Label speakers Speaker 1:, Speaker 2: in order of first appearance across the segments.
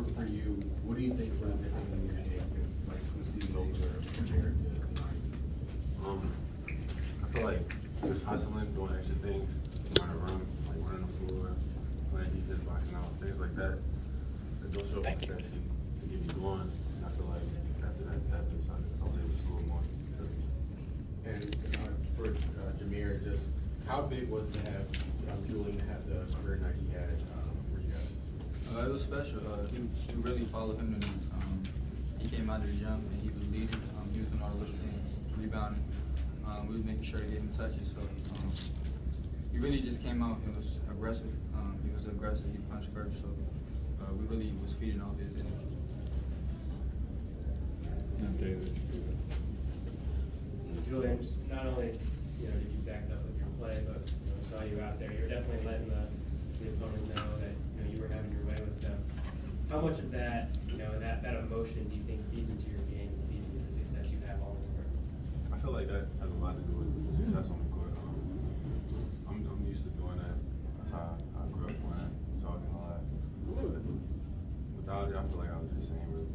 Speaker 1: for you, what do you think was different in your game, like from the season opener compared to tonight?
Speaker 2: I feel like just hustling, doing extra things, running around, like running the floor, playing defense, boxing out, things like that. That don't show up that to get me going. And I feel like after that happened, I was able to score more.
Speaker 1: And for Jahmir, just how big was it to have Julian to have the career night he had for you guys?
Speaker 3: It was special. He really followed him, and he came out of the jump and he was leading. He was doing all the little things, rebounding. We was making sure to get him touches. So he really just came out and was aggressive. He was aggressive. He punched first. So we really was feeding off his energy.
Speaker 4: Julian, not only did you back it up with your play, but saw you out there. You were definitely letting the opponent know that you were having your way with them. How much of that that emotion do you think feeds into your game, and feeds into the success you have on the court?
Speaker 2: I feel like that has a lot to do with success on the court. I'm used to doing that. That's how I grew up playing, talking a lot. But without it, I feel like I was just saying really.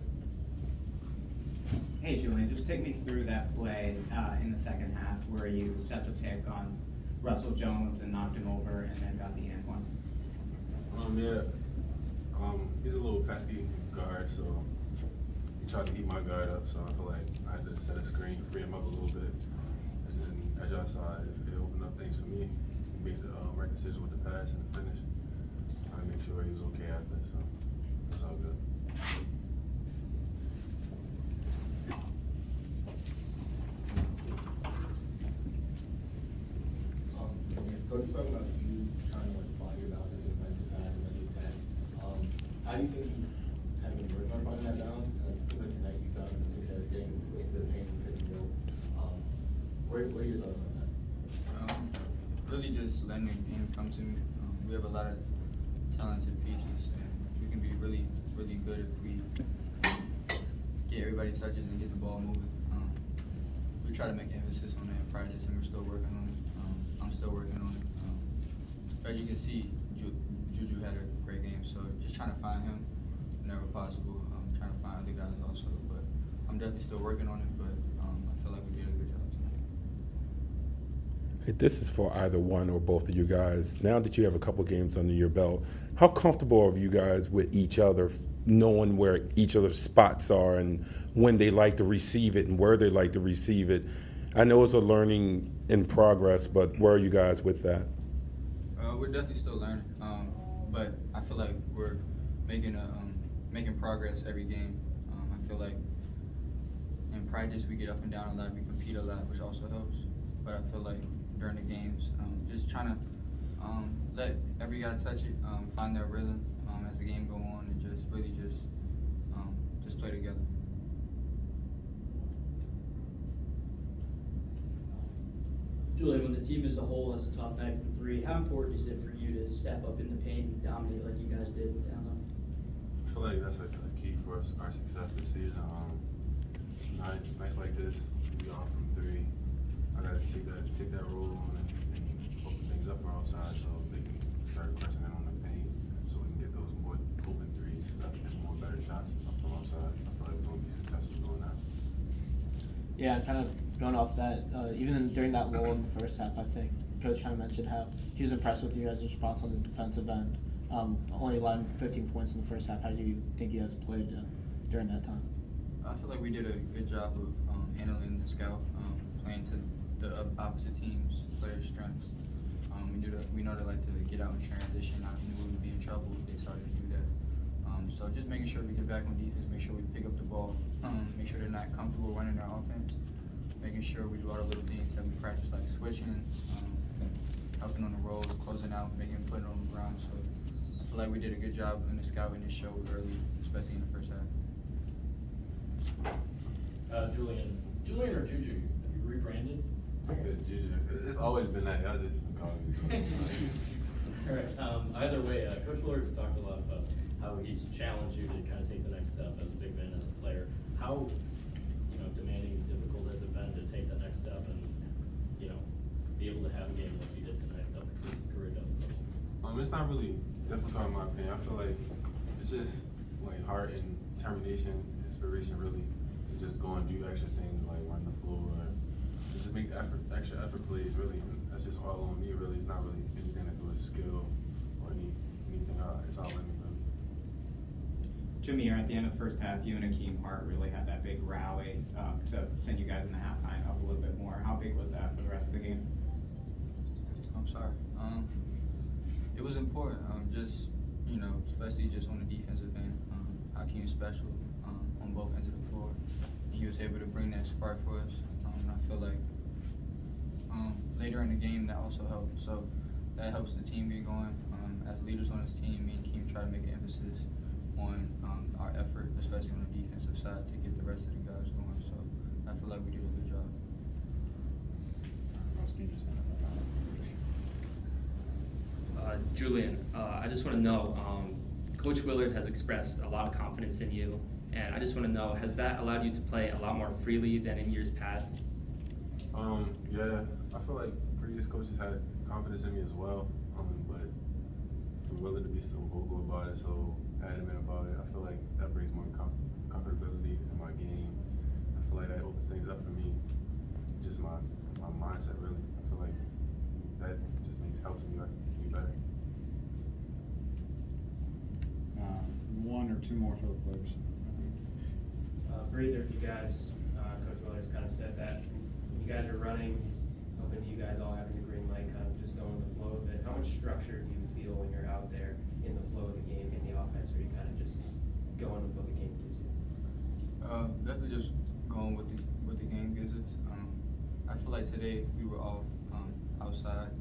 Speaker 5: Hey Julian, just take me through that play in the second half where you set the pick on Russell Jones and knocked him over and then got the and one.
Speaker 2: He's a little pesky guard, so he tried to heat my guard up, so I feel like I had to set a screen, free him up a little bit. And then, as y'all saw, it opened up things for me. He made the right decision with the pass and the finish. I make sure he was okay after, so it was all good.
Speaker 6: Coach, talking about you trying to find your balance and defensive pass and mental attack. How do you think you have been working on finding that balance? It seems like tonight you found the success getting into the paint and pick and roll. What are your thoughts on that?
Speaker 3: Really just letting the game come to me. We have a lot of talented pieces, and we can be really, really good if we get everybody touches and get the ball moving. We try to make emphasis on that in practice, and we're still working on it. I'm still working on it. As you can see, Juju had a great game, so just trying to find him whenever possible. Trying to find other guys also, but I'm definitely still working on it, but I feel like we did a good job tonight.
Speaker 7: Hey, this is for either one or both of you guys. Now that you have a couple games under your belt, how comfortable are you guys with each other, knowing where each other's spots are and when they like to receive it and where they like to receive it? I know it's a learning in progress, but where are you guys with that?
Speaker 3: We're definitely still learning, but I feel like we're making progress every game. I feel like in practice we get up and down a lot, we compete a lot, which also helps. But I feel like during the games, just trying to let every guy touch it, find their rhythm as the game go on, and just really just play together.
Speaker 8: Julian, when the team as a whole has a tough night from three, how important is it for you to step up in the paint and dominate like you guys did down there?
Speaker 2: I feel like that's a key for us, our success this season. Nights like this, we off from three. I gotta take that role on and open things up for outside so they can start pressing in on the paint so we can get those more open threes, more better shots from outside. I feel like we're gonna be successful doing that.
Speaker 9: Yeah, kind of going off that, even during that lull in the first half, I think Coach kind of mentioned how he was impressed with you guys' response on the defensive end. Only allowed 15 points in the first half. How do you think you guys played during that time?
Speaker 3: I feel like we did a good job of handling the scout, playing to the opposite team's players' strengths. We know they like to get out and transition. I knew we would be in trouble if they started to do that. So just making sure we get back on defense, make sure we pick up the ball, make sure they're not comfortable running their offense, making sure we do all the little things that we practice, like switching, helping on the rolls, closing out, putting it on the ground. So I feel like we did a good job in the scouting and showed early, especially in the first half.
Speaker 10: Julian or Juju? Have you rebranded?
Speaker 2: Juju. It's always been that. Y'all just call me.
Speaker 10: All right. Either way, Coach Lord has talked a lot about how he's challenged you to kind of take the next step as a big man, as a player. How demanding and difficult has it been to take that next step and be able to have a game like you did tonight, double career double?
Speaker 2: It's not really difficult in my opinion. I feel like it's just like heart and determination, inspiration really to just go and do extra things like run the floor, just make extra effort plays really. And that's just all on me really. It's not really anything to do with skill or anything. It's all in me really.
Speaker 5: Jahmir, at the end of the first half, you and Akeem Hart really had that big rally to send you guys in the halftime up a little bit more. How big was that for the rest of the game?
Speaker 3: I'm sorry. It was important. Just especially just on the defensive end. Hakeem's special on both ends of the floor. And he was able to bring that spark for us. And I feel like later in the game that also helped. So that helps the team get going. As leaders on this team, me and Keem try to make an emphasis on our effort, especially on the defensive side, to get the rest of the guys going. So I feel like we did a good job.
Speaker 11: Julian, I just want to know, Coach Willard has expressed a lot of confidence in you, and I just want to know, has that allowed you to play a lot more freely than in years past?
Speaker 2: Yeah, I feel like previous coaches had confidence in me as well, but I'm willing to be so vocal about it, so adamant about it. I feel like that brings more comfortability in my game. I feel like that opens things up for me, just my mindset really. I feel like that just helps me be better.
Speaker 12: One or two more for the players.
Speaker 4: For either of you guys, Coach Williams kind of said that when you guys are running, he's hoping you guys all having the green light, kind of just going with the flow of it. How much structure do you feel when you're out there in the flow of the game, in the offense, or are you kind of just going with what the game gives you?
Speaker 3: Definitely just going with what the game gives us. I feel like today we were all outside.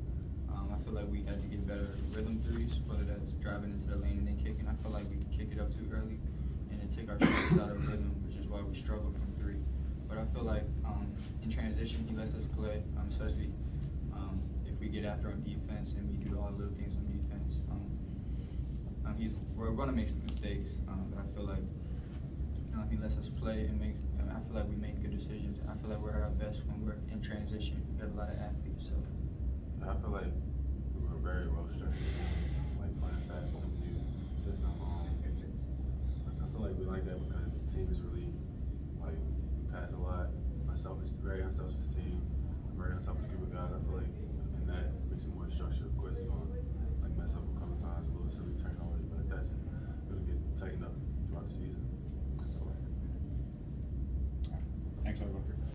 Speaker 3: I feel like we had to get better rhythm threes, whether that's driving into the lane and then kicking. I feel like we kicked it up too early and it took our shooters out of rhythm, which is why we struggled from three. But I feel like in transition, he lets us play, especially if we get after on defense and we do all the little things on defense. We're going to make some mistakes, but I feel like he lets us play and I feel like we make good decisions. I feel like we're at our best when we're in transition. We have a lot of athletes, so.
Speaker 2: I feel like we were very well structured, like playing fast on the new system. I feel like we like that because this team is really like we pass a lot. Very unselfish team, very unselfish group of guys. I feel like and that makes it more structured. Of course, you're gonna like mess up a couple times, a little silly turnovers, but that's it'll get tightened up throughout the season.
Speaker 12: Thanks, everyone.